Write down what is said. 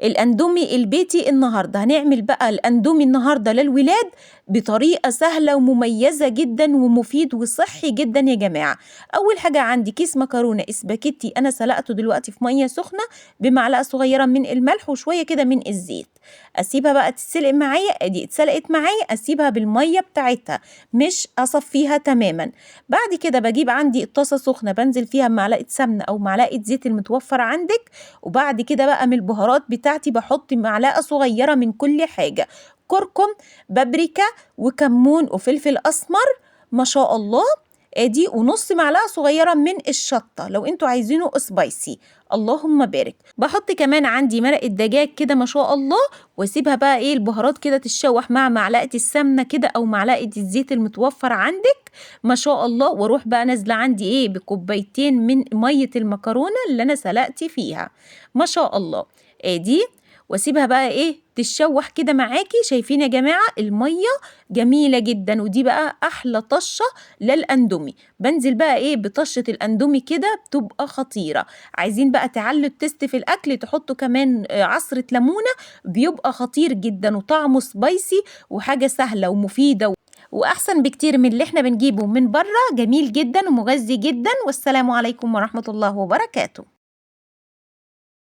الاندومي البيتي النهاردة. هنعمل بقى الاندومي النهاردة للولاد بطريقة سهلة ومميزة جدا ومفيد وصحي جدا يا جماعة. أول حاجة عندي كيس مكرونة اسباجيتي، أنا سلقته دلوقتي في مية سخنة بمعلقة صغيرة من الملح وشوية كده من الزيت. أسيبها بقى تتسلق معايا، أدي اتسلقت معايا، أسيبها بالمية بتاعتها مش أصفيها تماما. بعد كده بجيب عندي الطاسة سخنة، بنزل فيها بمعلقة سمنة أو معلقة زيت المتوفر عندك. وبعد كده بقى من البهارات بتاعتي بحط معلقة صغيرة من كل حاجة: كركم، بابريكا، وكمون، وفلفل أسمر، ما شاء الله، ادي، ونص معلقة صغيرة من الشطة لو انتوا عايزينه سبايسي، اللهم بارك. بحط كمان عندي مرق الدجاج كده ما شاء الله، واسيبها بقى ايه البهارات كده تتشوح مع معلقة السمنة كده او معلقة الزيت المتوفر عندك ما شاء الله. واروح بقى نازلة عندي ايه بكوبايتين من مية المكرونة اللي انا سلقت فيها ما شاء الله، ادي، واسيبها بقى ايه تتشوح كده معاكي. شايفين يا جماعة المية جميلة جدا، ودي بقى احلى طشة للاندومي. بنزل بقى ايه بطشة الاندومي كده بتبقى خطيرة. عايزين بقى تعلوا التست في الاكل تحطوا كمان عصرة ليمونة، بيبقى خطير جدا وطعمه سبايسي وحاجة سهلة ومفيدة واحسن بكتير من اللي احنا بنجيبه من بره. جميل جدا ومغذي جدا. والسلام عليكم ورحمة الله وبركاته.